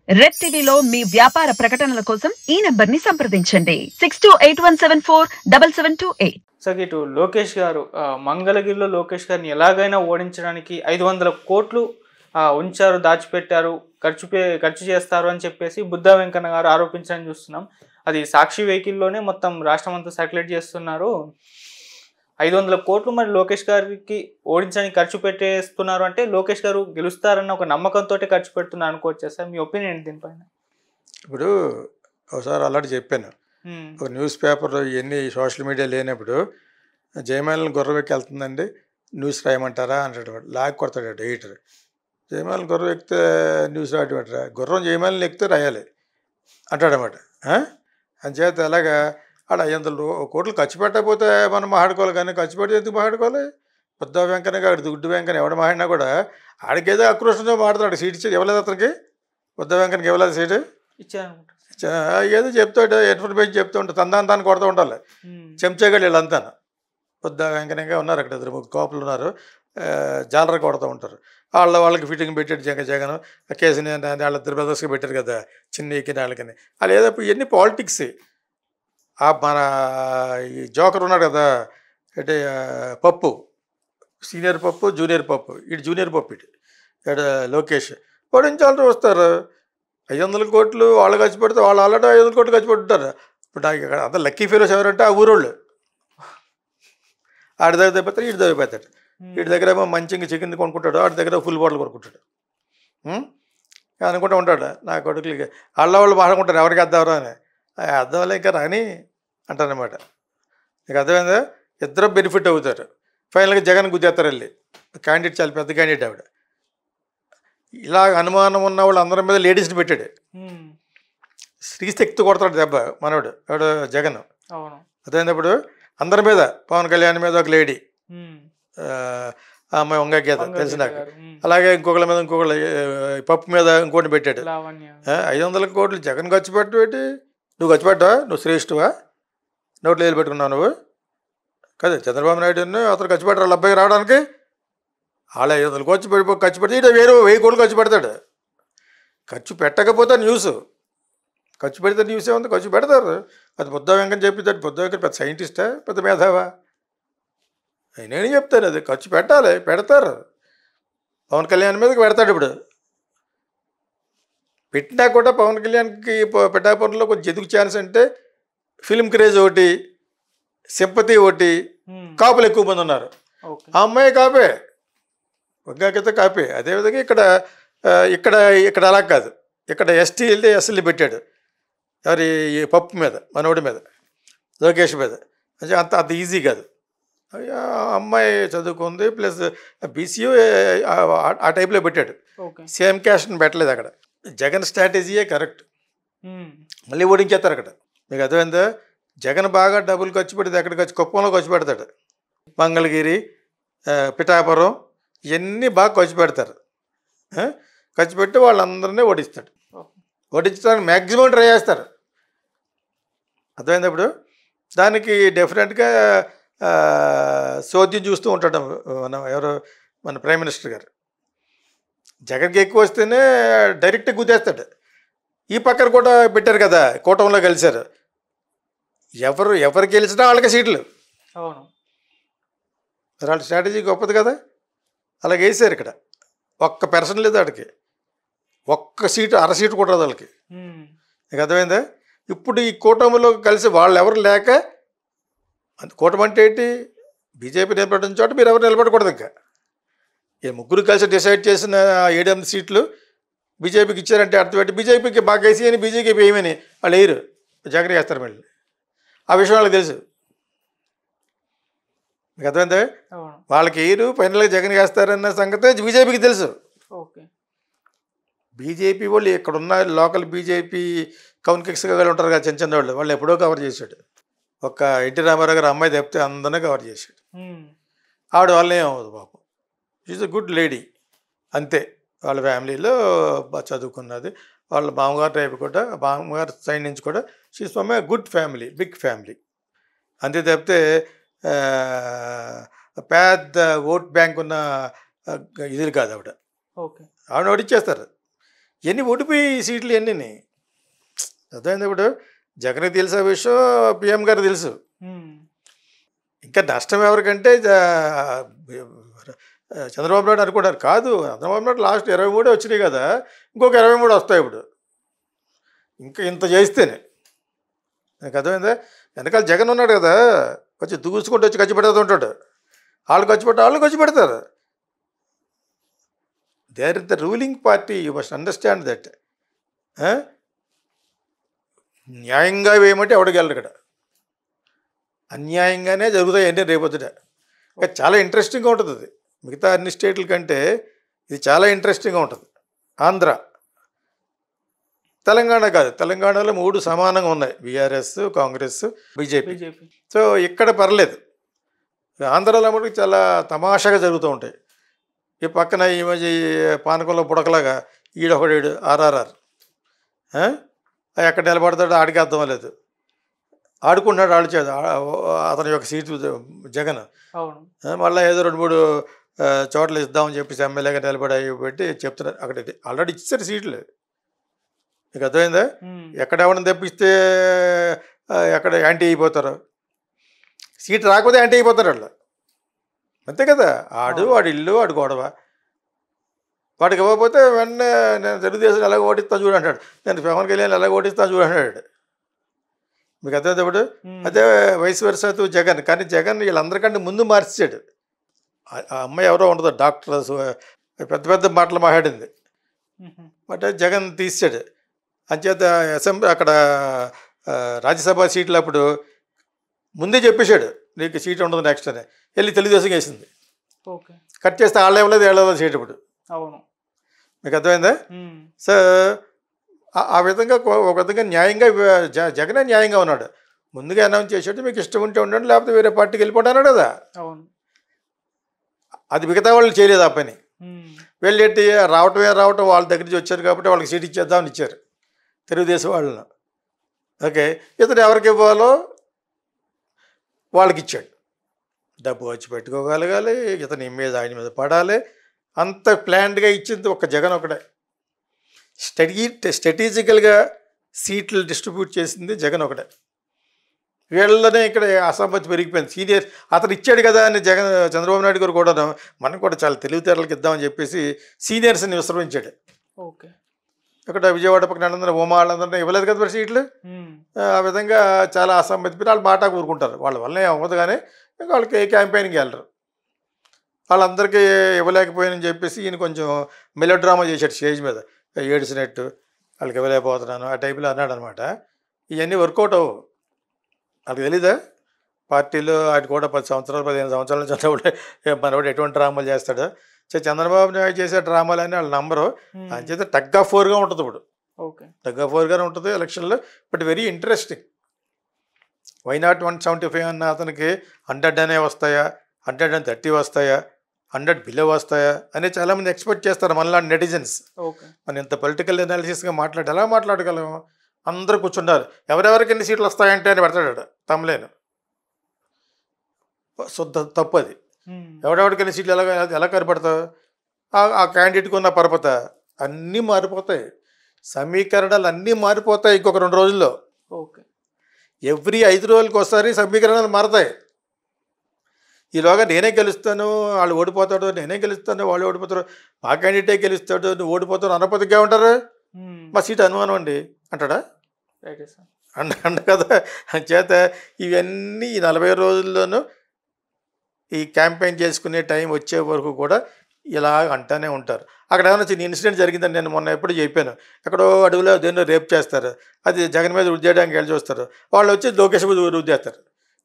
Red టీవీలో మీ వ్యాపార ప్రకటనల కోసం ఈ నంబర్ని సంప్రదించండి 6281747728. సార్ ఇటు లోకేష్ గారు మంగళగిరిలో లోకేష్ గారిని ఎలాగైనా ఓడించడానికి 500 కోట్లు ఉంచారు, దాచిపెట్టారు, ఖర్చు చేస్తారు అని చెప్పేసి బుద్ధా వెంకన్న గారు ఆరోపించడం చూస్తున్నాం. అది సాక్షి వెహికల్లోనే మొత్తం రాష్ట్రం అంతా సర్క్యులేట్ చేస్తున్నారు. 500 కోట్లు మరి లోకేష్ గారికి ఓడించడానికి ఖర్చు పెట్టేస్తున్నారు అంటే లోకేష్ గారు గెలుస్తారన్న ఒక నమ్మకంతో ఖర్చు పెడుతున్నారు అనుకోవచ్చా సార్? మీ ఒపీనియన్ ఏంటి దీనిపైన? ఇప్పుడు ఒకసారి అలాంటి చెప్పాను, ఒక న్యూస్ పేపర్ ఇవన్నీ సోషల్ మీడియా లేనప్పుడు జయమాలని గుర్రం ఎక్కి వెళ్తుందండి, న్యూస్ రాయమంటారా అంటాడు, లాగ్ కొడతాడు ఎడిటర్. జయమాలని గుర్రం ఎక్కితే న్యూస్ రాయటమంటారా, గుర్రం జయమాలని ఎక్కితే రాయాలి అంటాడనమాట. అంచేత అలాగా ఆడ 500 కోట్లు ఖర్చు పెట్టకపోతే మనం మాట్లాడుకోవాలి, కానీ ఖర్చు పెడితే ఎందుకు మాట్లాడుకోవాలి? బుద్ధా వెంకన్న కాదు, గుడ్డు వెంకన్న ఎవడ మాట్లాడినా కూడా ఆడికేదో ఆక్రోషంతో మాట్లాడుతున్నాడు. సీట్ ఇచ్చేది ఇవ్వలేదు అతనికి, బుద్ధా వెంకన్నకి ఇవ్వలేదు సీటు, ఏదో చెప్తాడు, ఇన్ఫర్మేషన్ చెప్తూ ఉంటాడు, తందాన్ని కొడుతూ ఉండాలి. చెంచాగాళ్ళు వీళ్ళంతా బుద్ధా వెంకన్నగా ఉన్నారు, అక్కడ 2 కోపలు ఉన్నారు, జాలర కొడుతూ ఉంటారు. వాళ్ళకి ఫిట్టింగ్ పెట్టాడు జగన్, కేసుని వాళ్ళిద్దరు బ్రదర్స్కి పెట్టారు కదా, చిన్నకి వాళ్ళకని. వాళ్ళు ఏదో ఇవన్నీ పాలిటిక్స్. మన ఈ జోకర్ ఉన్నాడు కదా, అంటే పప్పు, సీనియర్ పప్పు, జూనియర్ పప్పు, ఇటు జూనియర్ పప్పు, ఇటు లోకేష్ ఓడించాలంటూ వస్తారు. 500 కోట్లు వాళ్ళు ఖర్చు పెడితే వాళ్ళు ఆల్రెడీ 500 కోట్లు ఖర్చు పెట్టుంటారు. ఇప్పుడు నాకు ఇక్కడ అంత లక్కీ ఫీలోస్ ఎవరంటే ఆ ఊరోళ్ళు. ఆడి దగ్గర దెబ్బతాడు, ఇటు దెబ్బతాడు. వీటి దగ్గర ఏమో మంచిగా చికెన్ కొనుక్కుంటాడు, వాడి దగ్గర ఫుల్ బాటిల్ కొనుక్కుంటాడు అనుకుంటూ ఉంటాడు. నా కొడుకులకి వాళ్ళు మాట్లాడుకుంటారు, ఎవరికి అర్థం అని. అర్థం వల్ల ఇంకా రాని అంటారనమాట. నీకు అర్థమైందా? ఇద్దరు బెనిఫిట్ అవుతారు. ఫైనల్గా జగన్ గుద్దేస్తారు వెళ్ళి. క్యాండిడేట్ చాలా పెద్ద క్యాండిడేట్ ఆవిడ. ఇలా అనుమానం ఉన్న వాళ్ళు అందరి మీద లేడీస్ని పెట్టాడు. స్త్రీశక్తి కొడతాడు దెబ్బ మనవాడు ఎవడు జగన్. అదైనప్పుడు అందరి మీద, పవన్ కళ్యాణ్ మీద ఒక లేడీ, ఆ అమ్మాయి వంగ గీత తెలిసి నాకు. అలాగే ఇంకొకళ్ళ మీద పప్పు మీద ఇంకోటి పెట్టాడు. 500 కోట్లు జగన్ ఖర్చు పెట్టబెట్టి నువ్వు ఖర్చు పెట్టవా? నువ్వు శ్రేష్ఠవా? నోట్లు వేలు పెట్టుకున్నావు నువ్వు కదా. చంద్రబాబు నాయుడు అతను ఖర్చు పెట్టారు వాళ్ళ అబ్బాయి రావడానికి. వాళ్ళ 500 ఖర్చు పెడితే ఇటు 1000 కోట్లు ఖర్చు పెడతాడు. ఖర్చు పెట్టకపోతే న్యూస్, ఖర్చు పెడితే న్యూస్ ఏముంది, ఖర్చు పెడతారు. అది బుద్ధా వెంకన్న చెప్పిస్తాడు. బుద్ధా వెంకన్న పెద్ద సైంటిస్టా, పెద్ద మేధావా? నేను చెప్తాను, అది ఖర్చు పెట్టాలి, పెడతారు. పవన్ కళ్యాణ్ మీదకి పెడతాడు. ఇప్పుడు పెట్టినా కూడా పవన్ కళ్యాణ్కి పిఠాపురంలో కొంచెం ఎదుగు ఛాన్స్ అంటే ఫిల్మ్ క్రేజ్ ఒకటి, సింపతి ఒకటి, కాపులు ఎక్కువ మంది ఉన్నారు. ఆ అమ్మాయి కాపే, ఒగ్గాకితే కాపే. అదేవిధంగా ఇక్కడ అలా కాదు, ఇక్కడ ఎస్ఎల్ని పెట్టాడు ఎవరి పప్పు మీద, మనోడి మీద, లోకేష్ మీద. అంత ఈజీ కాదు. అమ్మాయి చదువుకుంది, ప్లస్ బీసీయూ ఆ టైప్లో పెట్టాడు. సేమ్ క్యాస్ట్ని పెట్టలేదు అక్కడ. జగన్ స్ట్రాటజీయే కరెక్ట్. మళ్ళీ ఓడించేస్తారు అక్కడ. మీకు అర్థమైందా? జగన్ బాగా డబ్బులు ఖర్చు పెడితే ఎక్కడ కుప్పంలో ఖర్చు పెడతాడు. మంగళగిరి, పిఠాపురం ఇవన్నీ బాగా ఖర్చు పెడతారు. ఖర్చు పెట్టి వాళ్ళందరినీ ఓడిస్తాడు. ఓడించడానికి మ్యాక్సిమం ట్రై చేస్తారు. అర్థమైనప్పుడు దానికి డెఫినెట్గా చోద్యం చూస్తూ ఉంటాడు మన ప్రైమ్ మినిస్టర్ గారు. జగన్కి ఎక్కువ వస్తేనే డైరెక్ట్గా గుద్దేస్తాడు. ఈ పక్కన కూడా పెట్టారు కదా, కూటమిలో కలిశారు. ఎవరు గెలిచినా వాళ్ళకి సీట్లు. వాళ్ళ స్ట్రాటజీ గొప్పది కదా. అలాగే వేసారు. ఇక్కడ ఒక్క పెర్సన్ లేదు వాడికి, ఒక్క సీటు, అర సీటు కూడా రాదు వాళ్ళకి. నీకు అర్థమైందా? ఇప్పుడు ఈ కూటమిలో కలిసి వాళ్ళు ఎవరు లేక, కూటమి అంటే ఏంటి? బీజేపీ నిలబడిన చోట మీరు ఎవరు నిలబడకూడదు. ఇంకా ఈ ముగ్గురు కలిసి డిసైడ్ చేసిన 7 సీట్లు బీజేపీకి ఇచ్చారంటే అర్థం ఏంటి? బీజేపీకి బాగా వేసి అని, బీజేపీకి వేయమని వాళ్ళు వేయరు, జగన్ వేస్తారు మళ్ళీ. ఆ విషయం వాళ్ళకి తెలుసు. మీకు అర్థమైందా? వాళ్ళకి వేయరు, ఫైనల్గా జగన్ వేస్తారన్న సంగతి బీజేపీకి తెలుసు. బీజేపీ వాళ్ళు ఇక్కడున్న లోకల్ బీజేపీ కౌన్కిక్స్గా ఉంటారు కదా, చిన్న వాళ్ళు, వాళ్ళు ఎప్పుడో కవర్ చేశాడు. ఒక ఎన్టీ రామారావు గారు అమ్మాయి తప్పితే అందరినీ కవర్ చేశాడు. ఆవిడ వాళ్ళే ఏమవుతుంది పాపం. షీఈ్ అ గుడ్ లేడీ అంతే. వాళ్ళ ఫ్యామిలీలో చదువుకున్నది, వాళ్ళ మామగారు టైప్ కూడా, మామగారు సైడ్ నుంచి కూడా she from a good family, big family. అంతే తప్పితే పెద్ద ఓట్ బ్యాంక్ ఉన్న ఇది కాదు ఆవిడ. ఆవిడ ఓడిచ్చేస్తారు. ఎన్ని ఓడిపోయి సీట్లు ఎన్ని అర్థమైంది. ఇప్పుడు జగన్కి తెలుసు ఆ విషయం, పిఎం గారు తెలుసు. ఇంకా నష్టం ఎవరికంటే చంద్రబాబు నాయుడు అనుకుంటారు. కాదు, చంద్రబాబు నాయుడు లాస్ట్ 23 వచ్చినాయి కదా, ఇంకొక 23 వస్తాయి ఇప్పుడు, ఇంకా ఇంత చేస్తేనే. నాకు అర్థమైందా? వెనకాల జగన్ ఉన్నాడు కదా, వచ్చి దూసుకుంటూ వచ్చి ఖర్చు పెడుతూ ఉంటాడు. వాళ్ళు ఖర్చు పెడతారు. They are the ruling party, you must understand that. న్యాయంగా వేయమంటే ఎవడికి ఇక్కడ అన్యాయంగానే జరుగుతాయి అంటే రేపొద్దుట. చాలా ఇంట్రెస్టింగ్గా ఉంటుంది అది. మిగతా అన్ని స్టేట్ల కంటే ఇది చాలా ఇంట్రెస్టింగ్గా ఉంటుంది. ఆంధ్ర, తెలంగాణ కాదు, తెలంగాణలో 3 సమానంగా ఉన్నాయి, బీఆర్ఎస్, కాంగ్రెస్, బీజేపీ. సో ఇక్కడ పర్లేదు. ఆంధ్రాలో మటుకు చాలా తమాషాగా జరుగుతూ ఉంటాయి. ఈ పక్కన ఈ మధ్య పానకంలో పుడకలాగా ఈడొకడు ఆర్ఆర్ఆర్ ఎక్కడ నిలబడతాడో ఆడికి అర్థం లేదు. ఆడుకుంటున్నాడు ఆడు చేత అతని యొక్క సీటు జగన్. మళ్ళీ ఏదో 2-3 చోట్ల ఇద్దామని చెప్పేసి ఎమ్మెల్యేగా నిలబడి పెట్టి చెప్తున్నారు. అక్కడ ఆల్రెడీ ఇచ్చారు సీట్లు. మీకు అర్థమైందా? ఎక్కడ ఎవరిని తెప్పిస్తే ఎక్కడ యాంటీ అయిపోతారు, సీట్ రాకపోతే యాంటీ అయిపోతారు వాళ్ళు, అంతే కదా. వాడి ఇల్లు వాడి గొడవ, వాడికి ఇవ్వకపోతే వెంటనే నేను తెలుగుదేశం ఎలాగ ఓటిస్తాను చూడు అంటాడు, నేను పవన్ కళ్యాణ్ ఎలాగ ఓటిస్తాను చూడు అంటాడు. మీకు అర్థమైతే ఇప్పుడు అదే వయసు వరుసతు జగన్. కానీ జగన్ వీళ్ళందరికంటే ముందు మార్చాడు. ఆ అమ్మాయి ఎవరో ఉండదు, డాక్టర్స్ పెద్ద పెద్ద మాటలు మాట్లాడింది, బట్ జగన్ తీసాడు. అంచేత అసెంబ్లీ అక్కడ రాజ్యసభ సీట్లు అప్పుడు ముందే చెప్పేశాడు, నీకు సీట్ ఉండదు నెక్స్ట్ అని. వెళ్ళి తెలుగుదేశం వేసింది. కట్ చేస్తే వాళ్ళే ఇవ్వలేదు సీట్ ఇప్పుడు. అవును, మీకు అర్థమైందా? సో ఆ విధంగా ఒక విధంగా న్యాయంగా జగనే న్యాయంగా ఉన్నాడు. ముందుగా అనౌన్స్ చేసాడు, మీకు ఇష్టం ఉంటే ఉండండి, లేకపోతే వేరే పార్టీకి వెళ్ళిపోతాడు కదా. అది మిగతా వాళ్ళు చేయలేదు ఆ పని. వీళ్ళు ఏంటి రావటం వాళ్ళ దగ్గర నుంచి వచ్చారు కాబట్టి వాళ్ళకి సీట్ ఇచ్చేద్దామని ఇచ్చారు తెలుగుదేశం వాళ్ళను. ఓకే, ఇతను ఎవరికి ఇవ్వాలో వాళ్ళకి ఇచ్చాడు. డబ్బు వచ్చి పెట్టుకోగలగాలి, ఇతని ఇమేజ్ ఆయన మీద పడాలి, అంత ప్లాన్డ్గా ఇచ్చింది ఒక జగన్ ఒకటే. స్ట్రాటజికల్గా సీట్లు డిస్ట్రిబ్యూట్ చేసింది జగన్ ఒకటే. వీళ్ళనే ఇక్కడ అసమ్మతి పెరిగిపోయింది. సీనియర్ అతను ఇచ్చాడు కదా అని చంద్రబాబు నాయుడు గారు కూడా మనం కూడా చాలా తెలివితేటలకు ఇద్దామని చెప్పేసి సీనియర్స్ని విశ్రమించాడు. ఓకే, ఇక్కడ విజయవాడ పక్కన ఉమా వాళ్ళందరినీ ఇవ్వలేదు కదా మరి సీట్లు. ఆ విధంగా చాలా అసమ్మతి పెట్టి వాళ్ళు మాట కూరుకుంటారు. వాళ్ళ వల్లనే అవ్వదు, కానీ వాళ్ళకి క్యాంపెయిన్కి వెళ్ళరు. వాళ్ళందరికీ ఇవ్వలేకపోయానని చెప్పేసి ఈయన కొంచెం మెలో డ్రామా చేశాడు స్టేజ్ మీద, ఏడిసినట్టు వాళ్ళకి ఇవ్వలేకపోతున్నాను ఆ టైప్లో అన్నాడు అనమాట. ఇవన్నీ వర్కౌట్ అవ్వు. వాళ్ళకి తెలీదా పార్టీలో ఆయన కూడా 10 సంవత్సరాలు 15 సంవత్సరాల నుంచి ఉన్నప్పుడు మనవాడు ఎటువంటి డ్రామాలు చేస్తాడో. చంద్రబాబు నాయుడు చేసే డ్రామాలని వాళ్ళ నంబరు అంచేత టగ్ ఆఫ్ వార్గా ఉంటుంది. ఇప్పుడు టగ్ ఆఫ్ వార్గానే ఉంటుంది ఎలక్షన్లో. But very interesting. Why not 175 అన్న అతనికి 100 అనే వస్తాయా, 130 వస్తాయా, 100 బిలో వస్తాయా అని చాలామంది ఎక్స్పెక్ట్ చేస్తారు మనలాంటి నెటిజన్స్. మనం ఇంత పొలిటికల్ అనాలిసిస్గా ఎలా మాట్లాడగలం? అందరూ కూర్చుంటారు, ఎవరెవరికి ఎన్ని సీట్లు వస్తాయంటే అని పెడతాడు తమలేను. శుద్ధ తప్పు అది. ఎవడెవరికి ఎన్ని సీట్లు ఎలా కనపడతావు? ఆ క్యాండిడేట్కి ఉన్న పరపత అన్నీ మారిపోతాయి, సమీకరణాలు అన్నీ మారిపోతాయి ఇంకొక 2 రోజుల్లో. ఎవ్రీ 5 రోజులకి ఒకసారి సమీకరణాలు మారతాయి. ఈలోగా నేనే గెలుస్తాను, వాళ్ళు ఓడిపోతాడు, నేనే గెలుస్తాను, వాళ్ళు ఓడిపోతారు, మా క్యాండిడేటే గెలుస్తాడు, నువ్వు ఓడిపోతావు అనపతిగా ఉంటారు. మా సీట్ అనుమానం అండి అంటాడా? అండ కదా. చేత ఇవన్నీ ఈ 40 రోజుల్లోనూ ఈ క్యాంపెయిన్ చేసుకునే టైం వచ్చే వరకు కూడా ఇలా అంటానే ఉంటారు. అక్కడ ఏమైనా చిన్న ఇన్సిడెంట్ జరిగిందని నేను మొన్న ఎప్పుడు చెప్పాను. ఎక్కడో అడవిలో దేన్నో రేప్ చేస్తారు, అది జగన్ మీద రుద్ది చేయడానికి వెళ్ళి చూస్తారు. వాళ్ళు వచ్చి లోకేష్ మీద రుద్ది చేస్తారు.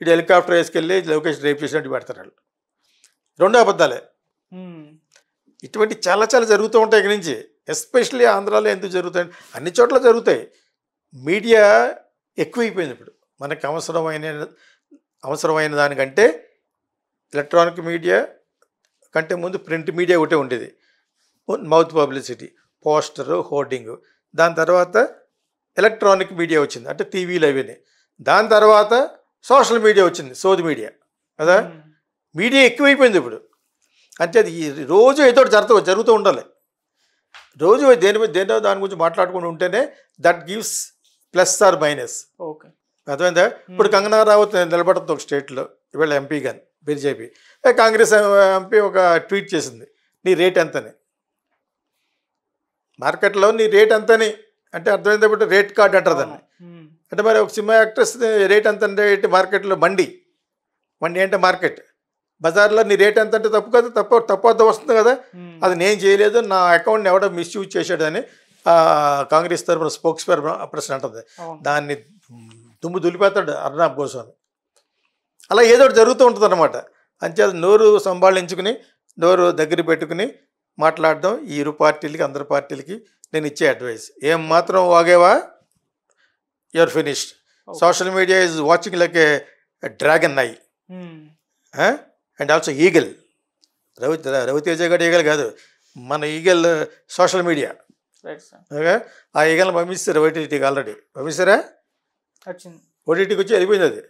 ఇటు హెలికాప్టర్ వేసుకెళ్ళి లోకేష్ రేప్ చేసినట్టు పెడతారు వాళ్ళు. 2 అబద్ధాలే. ఇటువంటి చాలా చాలా జరుగుతూ ఉంటాయి ఇక్కడి నుంచి. ఎస్పెషల్లీ ఆంధ్రాలో ఎందుకు జరుగుతాయి, అన్ని చోట్ల జరుగుతాయి. మీడియా ఎక్కువైపోయింది ఇప్పుడు. మనకు అవసరమైన దానికంటే ఎలక్ట్రానిక్ మీడియా కంటే ముందు ప్రింట్ మీడియా ఒకటే ఉండేది. Mouth publicity, poster, hoarding. దాని తర్వాత ఎలక్ట్రానిక్ మీడియా వచ్చింది, అంటే టీవీలు అవన్నీ. దాని తర్వాత సోషల్ మీడియా వచ్చింది, సోది మీడియా కదా. మీడియా ఎక్కువైపోయింది ఇప్పుడు. అంటే అది రోజు ఏదో జరుగుతూ ఉండాలి. రోజు దేనో దాని గురించి మాట్లాడుకుంటూ ఉంటేనే that gives plus or minus. Okay. అర్థమైందా? ఇప్పుడు కంగనా రనౌత్ నిలబడుతుంది ఒక స్టేట్లో ఇవాళ ఎంపీ కానీ బీజేపీ. కాంగ్రెస్ ఎంపీ ఒక ట్వీట్ చేసింది, నీ రేట్ ఎంతని, మార్కెట్లో నీ రేట్ ఎంతని అంటే అర్థమైంది. ఇప్పుడు రేట్ కార్డ్ అంటారు దాన్ని. అంటే మరి ఒక సినిమా యాక్ట్రెస్ రేట్ ఎంత అంటే మార్కెట్లో మండి అంటే మార్కెట్, బజార్లో నీ రేట్ ఎంత అంటే తప్పు కదా, తప్పు వస్తుంది కదా. అది నేను చేయలేదు, నా అకౌంట్ని ఎవడో మిస్యూజ్ చేశాడని కాంగ్రెస్ తరఫున స్పోక్స్ పర్సన్ అంటుంది. దాన్ని దుమ్ము దులిపేస్తాడు అర్నాబ్ గోస్వామి. అలా ఏదో ఒకటి జరుగుతూ ఉంటుంది అనమాట. అంచేత నోరు సంభాళించుకుని నోరు దగ్గర పెట్టుకుని మాట్లాడడం ఈ ఇరు పార్టీలకి అందరి పార్టీలకి నేను ఇచ్చే అడ్వైస్. ఏం మాత్రం వాగేవా you're finished. Social media is watching like A dragon I and also eagle. Raviteja గారు ఈగల్ కాదు, మన ఈగల్ సోషల్ మీడియా. ఆ ఈగల్ని పంపిస్తారు ఓటీటీకి, ఆల్రెడీ పంపిస్తారా, ఓటీటీకి వచ్చి వెళ్ళిపోయింది అది.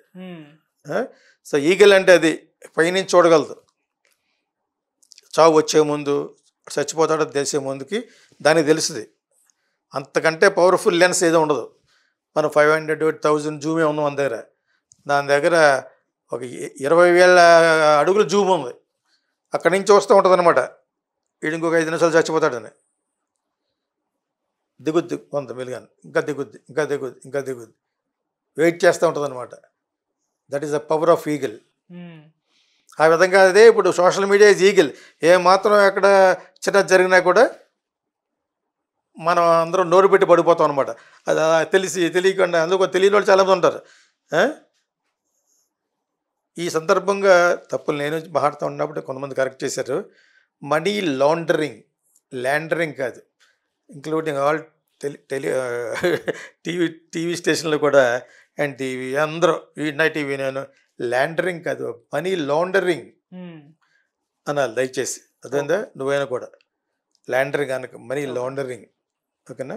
సో ఈగల్ అంటే అది పైనుంచి చూడగలదు. చావు వచ్చే ముందు చచ్చిపోతాడో తెలిసే ముందుకి దానికి తెలుస్తుంది. అంతకంటే పవర్ఫుల్ లెన్స్ ఏదో ఉండదు. మనం 500,000 జూమే ఉంది మన దగ్గర, దాని దగ్గర ఒక 20,000 అడుగుల జూమ్ ఉంది. అక్కడి నుంచి వస్తూ ఉంటుంది అనమాట. వీడు ఇంకొక 5 నిమిషాలు చచ్చిపోతాడని. దిగుద్ది కొంత మెలుగాను, ఇంకా దిగుద్ది, ఇంకా దిగుద్ది, ఇంకా దిగుద్ది, వెయిట్ చేస్తూ ఉంటుంది అనమాట. That is the power of eagle. ఆ విధంగా అదే ఇప్పుడు సోషల్ మీడియా ఈజ్ ఈగల్. ఏమాత్రం ఎక్కడ చిన్న జరిగినా కూడా మనం అందరం నోరు పెట్టి పడిపోతాం అనమాట. అది తెలియకుండా, అందుకు తెలియని వాళ్ళు చాలామంది ఉంటారు. ఈ సందర్భంగా తప్పులు నేను మాట్లాడుతూ ఉన్నప్పుడు కొంతమంది కరెక్ట్ చేశారు. మనీ లాండరింగ్ కాదు, ఇంక్లూడింగ్ ఆల్ టీవీ స్టేషన్లు కూడా అండ్ టీవీ అందరూ నైట్ టీవీ నేను లాండరింగ్ కాదు, మనీ లాండరింగ్ అనాలి దయచేసి. అదేందా నువ్వైనా కూడా లాండరింగ్ అనక మనీ లాండరింగ్. ఓకేనా?